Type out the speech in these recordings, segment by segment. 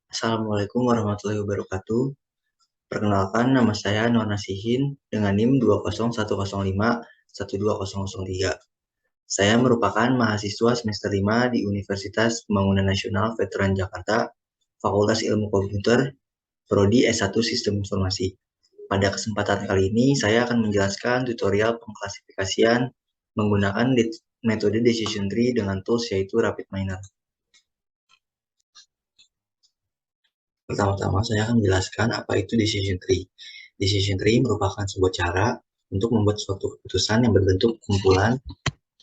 Assalamualaikum warahmatullahi wabarakatuh. Perkenalkan, nama saya Nur Nasihin dengan NIM 20105-12003. Saya merupakan mahasiswa semester 5 di Universitas Pembangunan Nasional Veteran Jakarta, Fakultas Ilmu Komputer, Prodi S1 Sistem Informasi. Pada kesempatan kali ini, saya akan menjelaskan tutorial pengklasifikasian menggunakan metode decision tree dengan tools yaitu RapidMiner. Pertama-tama saya akan menjelaskan apa itu decision tree. Decision tree merupakan sebuah cara untuk membuat suatu keputusan yang berbentuk kumpulan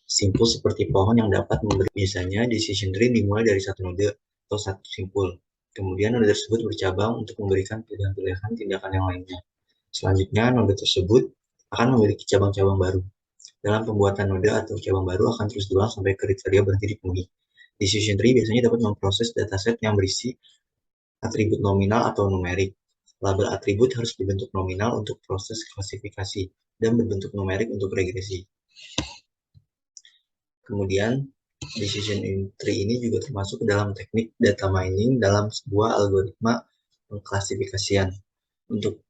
simpul seperti pohon yang dapat memberi. Biasanya decision tree dimulai dari satu node atau satu simpul. Kemudian node tersebut bercabang untuk memberikan pilihan-pilihan tindakan yang lainnya. Selanjutnya node tersebut akan memiliki cabang-cabang baru. Dalam pembuatan node atau cabang baru akan terus diulang sampai kriteria berhenti dipenuhi. Decision tree biasanya dapat memproses dataset yang berisi atribut nominal atau numerik. Label atribut harus berbentuk nominal untuk proses klasifikasi dan berbentuk numerik untuk regresi. Kemudian, decision tree ini juga termasuk ke dalam teknik data mining dalam sebuah algoritma pengklasifikasian. Untuk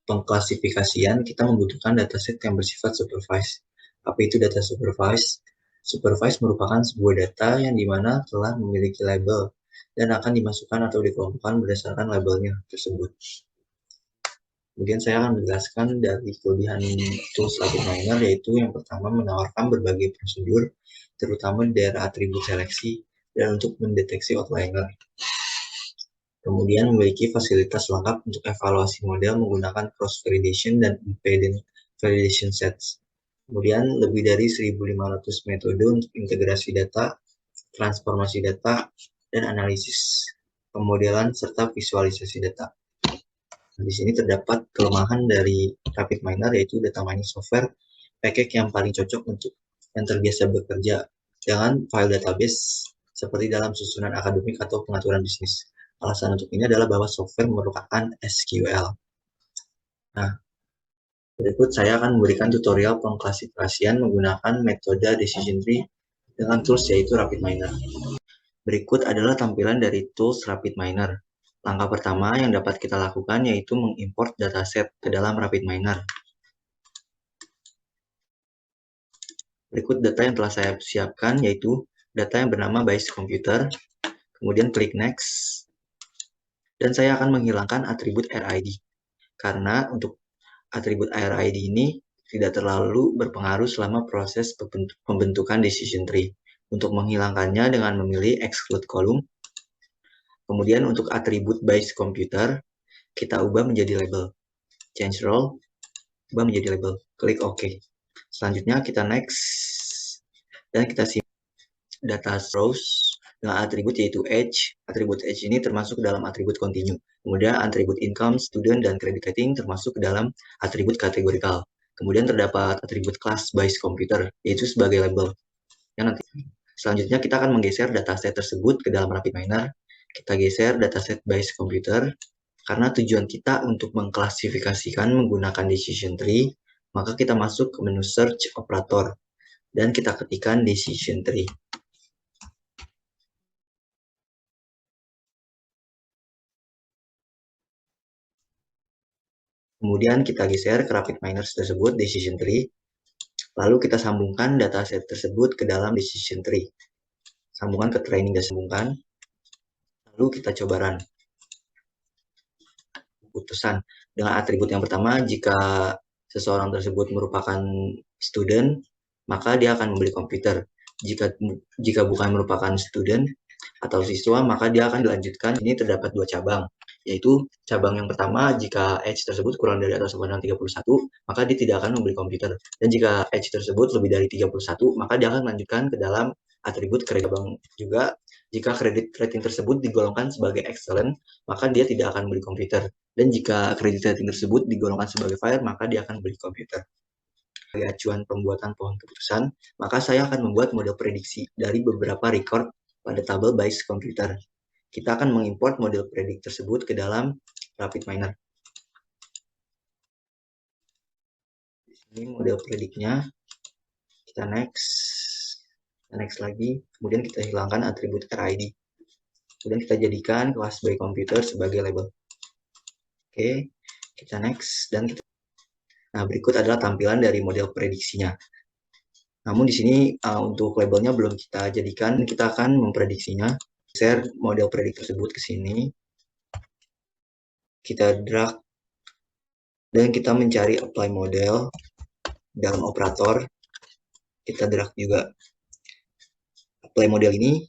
pengklasifikasian, kita membutuhkan dataset yang bersifat supervised. Apa itu data supervised? Supervised merupakan sebuah data yang dimana telah memiliki label dan akan dimasukkan atau dikelompokkan berdasarkan labelnya tersebut. Kemudian saya akan menjelaskan dari kelebihan tools RapidMiner, yaitu yang pertama menawarkan berbagai prosedur, terutama di daerah atribut seleksi dan untuk mendeteksi outlier. Kemudian memiliki fasilitas lengkap untuk evaluasi model menggunakan cross-validation dan impedance validation sets. Kemudian lebih dari 1.500 metode untuk integrasi data, transformasi data, dan analisis pemodelan serta visualisasi data. Di sini terdapat kelemahan dari RapidMiner, yaitu data mining software package yang paling cocok untuk yang terbiasa bekerja dengan file database seperti dalam susunan akademik atau pengaturan bisnis. Alasan untuk ini adalah bahwa software merupakan SQL. Nah, berikut saya akan memberikan tutorial pengklasifikasian menggunakan metode decision tree dengan tools yaitu RapidMiner. Berikut adalah tampilan dari tools RapidMiner. Langkah pertama yang dapat kita lakukan yaitu mengimport dataset ke dalam RapidMiner. Berikut data yang telah saya siapkan yaitu data yang bernama base computer, kemudian klik next, dan saya akan menghilangkan atribut RID. Karena untuk atribut RID ini tidak terlalu berpengaruh selama proses pembentukan decision tree. Untuk menghilangkannya dengan memilih exclude column. Kemudian untuk atribut base computer, kita ubah menjadi label. Change role, ubah menjadi label. Klik OK. Selanjutnya kita next, dan kita simpan data rows dengan atribut yaitu age. Atribut age ini termasuk dalam atribut continue. Kemudian atribut income, student, dan credit rating termasuk dalam atribut kategorikal. Kemudian terdapat atribut class base computer, yaitu sebagai label. Nanti selanjutnya kita akan menggeser dataset tersebut ke dalam RapidMiner. Kita geser dataset base computer karena tujuan kita untuk mengklasifikasikan menggunakan decision tree, maka kita masuk ke menu search operator dan kita ketikkan decision tree. Kemudian kita geser ke RapidMiner tersebut decision tree, lalu kita sambungkan dataset tersebut ke dalam decision tree. Sambungkan ke training dan sambungkan, lalu kita coba run. Keputusan dengan atribut yang pertama, jika seseorang tersebut merupakan student, maka dia akan membeli komputer. Jika bukan merupakan student atau siswa, maka dia akan dilanjutkan. Ini terdapat dua cabang, yaitu cabang yang pertama, jika age tersebut kurang dari atau sama dengan 31, maka dia tidak akan membeli komputer. Dan jika age tersebut lebih dari 31, maka dia akan melanjutkan ke dalam atribut kredit. Juga jika kredit rating tersebut digolongkan sebagai excellent, maka dia tidak akan beli komputer. Dan jika kredit rating tersebut digolongkan sebagai fire, maka dia akan beli komputer. Sebagai acuan pembuatan pohon keputusan, maka saya akan membuat model prediksi dari beberapa record pada tabel base computer. Kita akan mengimport model predik tersebut ke dalam RapidMiner. Ini model prediknya. Kita next lagi, kemudian kita hilangkan atribut RID. Kemudian kita jadikan kelas by komputer sebagai label. Oke, kita next dan kita. Nah, berikut adalah tampilan dari model prediksinya. Namun di sini untuk labelnya belum kita jadikan, kita akan memprediksinya. Share model predik tersebut ke sini. Kita drag dan kita mencari apply model dalam operator. Kita drag juga apply model ini,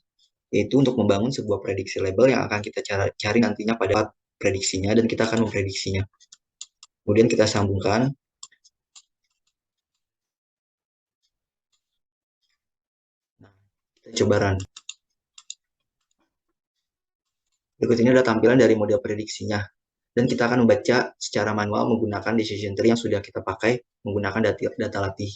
yaitu untuk membangun sebuah prediksi label yang akan kita cari nantinya pada prediksinya, dan kita akan memprediksinya. Kemudian kita sambungkan. Nah, kita coba run. Berikut ini adalah tampilan dari model prediksinya. Dan kita akan membaca secara manual menggunakan decision tree yang sudah kita pakai menggunakan data latih.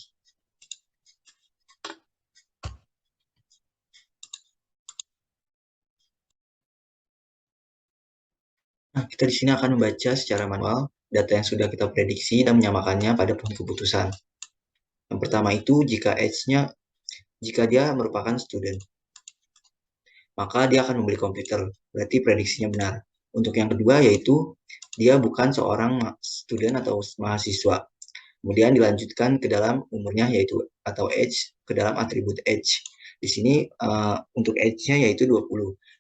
Nah, kita di sini akan membaca secara manual data yang sudah kita prediksi dan menyamakannya pada pohon keputusan. Yang pertama itu, jika age-nya, jika dia merupakan student, maka dia akan membeli komputer, berarti prediksinya benar. Untuk yang kedua yaitu, dia bukan seorang student atau mahasiswa. Kemudian dilanjutkan ke dalam umurnya yaitu atau age, ke dalam atribut age. Di sini untuk age-nya yaitu 20.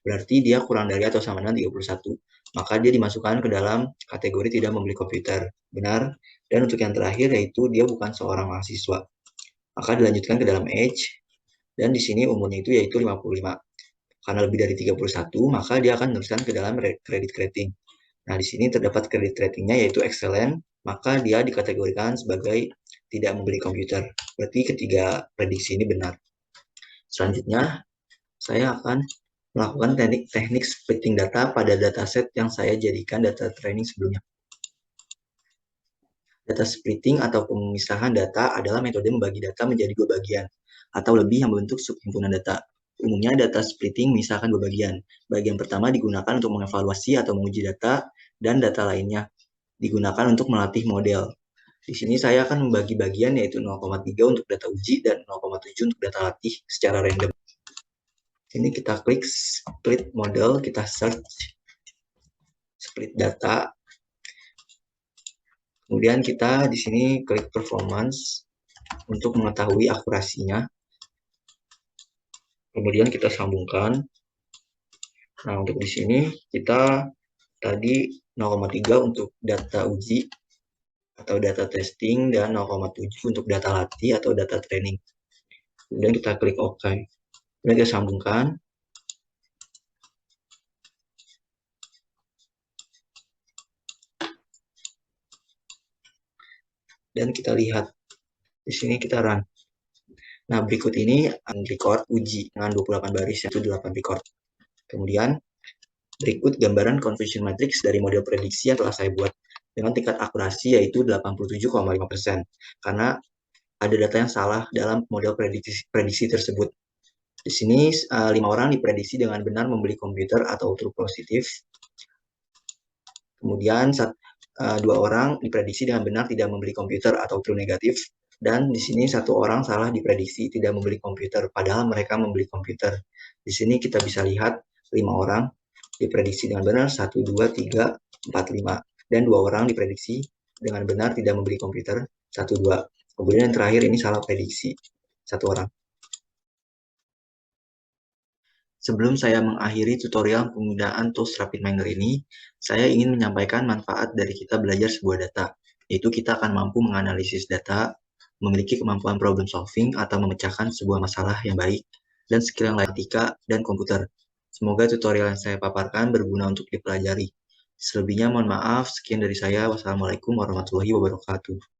Berarti dia kurang dari atau sama dengan 31. Maka dia dimasukkan ke dalam kategori tidak membeli komputer. Benar. Dan untuk yang terakhir yaitu dia bukan seorang mahasiswa. Maka dilanjutkan ke dalam age, dan di sini umurnya itu yaitu 55. Karena lebih dari 31, maka dia akan meneruskan ke dalam credit rating. Nah, di sini terdapat credit ratingnya yaitu excellent, maka dia dikategorikan sebagai tidak membeli komputer. Berarti ketiga prediksi ini benar. Selanjutnya, saya akan melakukan teknik splitting data pada dataset yang saya jadikan data training sebelumnya. Data splitting atau pemisahan data adalah metode membagi data menjadi dua bagian, atau lebih yang membentuk subhimpunan data. Umumnya data splitting misalkan dua bagian. Bagian pertama digunakan untuk mengevaluasi atau menguji data, dan data lainnya digunakan untuk melatih model. Di sini saya akan membagi bagian yaitu 0,3 untuk data uji dan 0,7 untuk data latih secara random. Ini kita klik split model, kita search split data. Kemudian kita di sini klik performance untuk mengetahui akurasinya. Kemudian kita sambungkan. Nah, untuk di sini kita tadi 0,3 untuk data uji atau data testing dan 0,7 untuk data latih atau data training. Kemudian kita klik OK. Kemudian kita sambungkan. Dan kita lihat di sini kita run. Nah, berikut ini record uji dengan 28 baris, yaitu 8 record. Kemudian berikut gambaran conversion matrix dari model prediksi yang telah saya buat dengan tingkat akurasi yaitu 87,5%. Karena ada data yang salah dalam model prediksi tersebut. Di sini 5 orang diprediksi dengan benar membeli komputer atau true positif. Kemudian 2 orang diprediksi dengan benar tidak membeli komputer atau true negatif. Dan di sini 1 orang salah diprediksi tidak membeli komputer, padahal mereka membeli komputer. Di sini kita bisa lihat 5 orang diprediksi dengan benar, 1, 2, 3, 4, 5. Dan 2 orang diprediksi dengan benar tidak membeli komputer, 1, 2. Kemudian yang terakhir ini salah prediksi, 1 orang. Sebelum saya mengakhiri tutorial penggunaan tools RapidMiner ini, saya ingin menyampaikan manfaat dari kita belajar sebuah data, yaitu kita akan mampu menganalisis data, memiliki kemampuan problem solving atau memecahkan sebuah masalah yang baik, dan skill yang lain matematika dan komputer. Semoga tutorial yang saya paparkan berguna untuk dipelajari. Selebihnya mohon maaf, sekian dari saya. Wassalamualaikum warahmatullahi wabarakatuh.